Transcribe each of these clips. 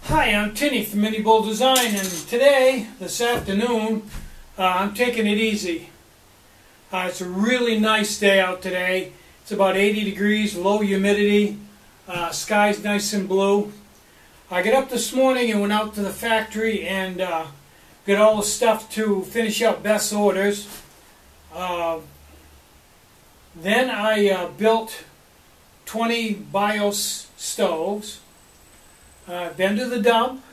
Hi, I'm Tinny from minibulldesign, and today, this afternoon, I'm taking it easy. It's a really nice day out today. It's about 80 degrees, low humidity, sky's nice and blue. I got up this morning and went out to the factory and got all the stuff to finish up Beth's orders. Then I built 20 BIOS stoves. Been to the dump,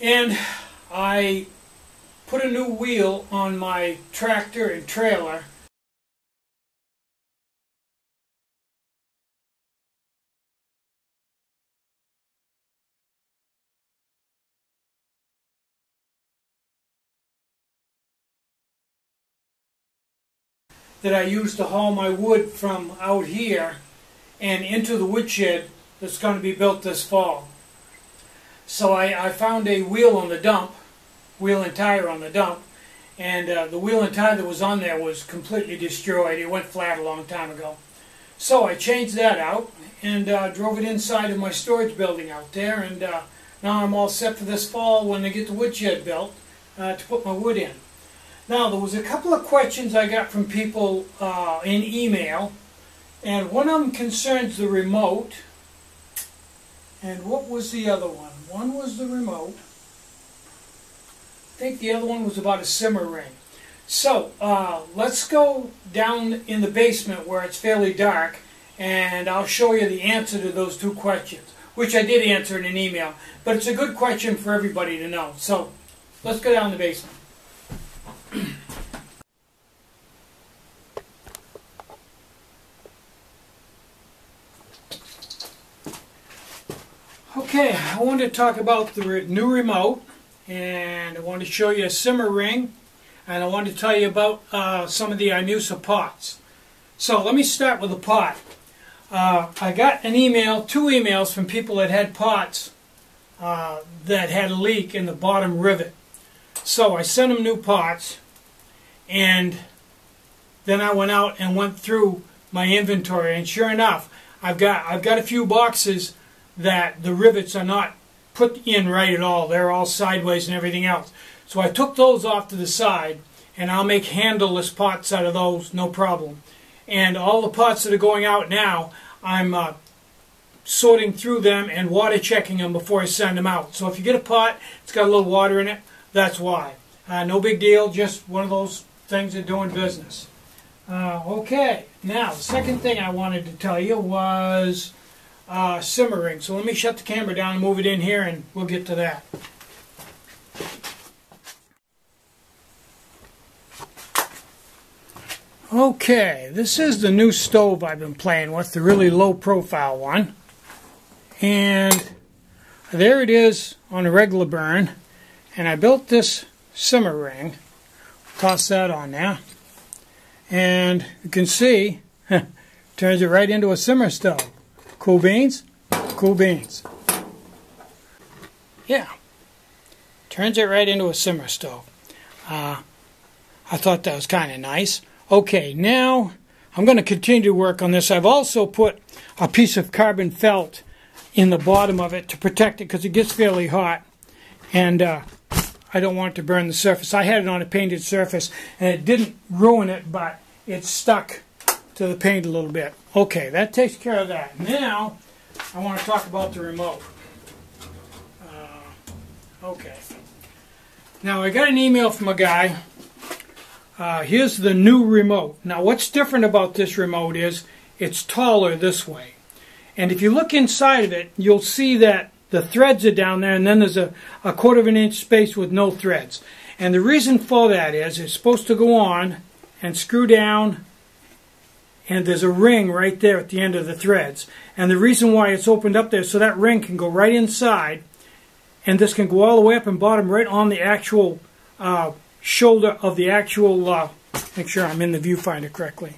and I put a new wheel on my tractor and trailer. That I use to haul my wood from out here and into the woodshed that's going to be built this fall. So I found a wheel on the dump, wheel and tire on the dump, and the wheel and tire that was on there was completely destroyed. It went flat a long time ago. So I changed that out and drove it inside of my storage building out there, and now I'm all set for this fall when they get the woodshed built to put my wood in. Now there was a couple of questions I got from people in email, and one of them concerns the remote. And what was the other one? One was the remote. I think the other one was about a simmer ring. So let's go down in the basement where it's fairly dark, and I'll show you the answer to those two questions, which I did answer in an email. But it's a good question for everybody to know. So let's go down the basement. Okay, I wanted to talk about the new remote, and I wanted to show you a simmer ring, and I wanted to tell you about some of the Imusa pots. So let me start with the pot. I got an email, two emails from people that had pots that had a leak in the bottom rivet. So I sent them new pots, and then I went out and went through my inventory, and sure enough, I've got a few boxes that the rivets are not put in right at all. They're all sideways and everything else. So I took those off to the side, and I'll make handleless pots out of those, no problem. And all the pots that are going out now, I'm sorting through them and water checking them before I send them out. So if you get a pot, it's got a little water in it, that's why. No big deal, just one of those things of doing business. Okay, now the second thing I wanted to tell you was simmer ring. So let me shut the camera down and move it in here, and we'll get to that. Okay, this is the new stove I've been playing with, the really low profile one. And there it is on a regular burn. And I built this simmer ring. Toss that on there. And you can see, turns it right into a simmer stove. Cool beans? Cool beans. Yeah. Turns it right into a simmer stove. I thought that was kind of nice. Okay, now I'm going to continue to work on this. I've also put a piece of carbon felt in the bottom of it to protect it because it gets fairly hot. And I don't want it to burn the surface. I had it on a painted surface, and it didn't ruin it, but it stuck to the paint a little bit. Okay, that takes care of that. Now, I want to talk about the remote. Okay. Now, I got an email from a guy. Here's the new remote. Now, what's different about this remote is it's taller this way. And if you look inside of it, you'll see that the threads are down there, and then there's a 1/4 of an inch space with no threads. And the reason for that is it's supposed to go on and screw down, and there's a ring right there at the end of the threads. And the reason why it's opened up there so that ring can go right inside, and this can go all the way up and bottom right on the actual shoulder of the actual, make sure I'm in the viewfinder correctly.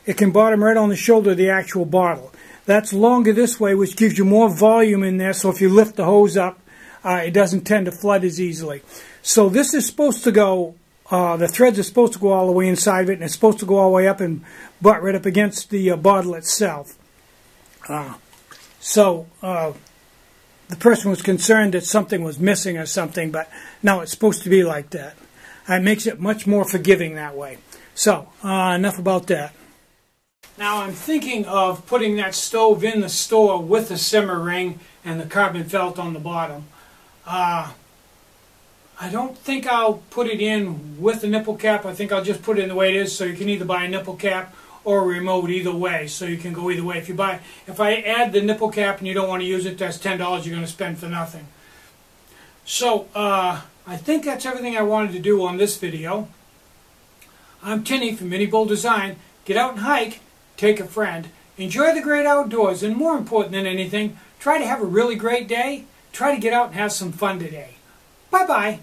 It can bottom right on the shoulder of the actual bottle. That's longer this way, which gives you more volume in there, so if you lift the hose up, it doesn't tend to flood as easily. So this is supposed to go, the threads are supposed to go all the way inside of it, and it's supposed to go all the way up and butt right up against the bottle itself. the person was concerned that something was missing or something, but no, it's supposed to be like that. It makes it much more forgiving that way. So, enough about that. Now I'm thinking of putting that stove in the store with the simmer ring and the carbon felt on the bottom. I don't think I'll put it in with the nipple cap. I think I'll just put it in the way it is, so you can either buy a nipple cap or a remote either way, so you can go either way. If I add the nipple cap and you don't want to use it, that's $10 you're going to spend for nothing. So I think that's everything I wanted to do on this video. I'm Tinny from minibulldesign. Get out and hike, take a friend, enjoy the great outdoors, and more important than anything, try to have a really great day. Try to get out and have some fun today. Bye-bye.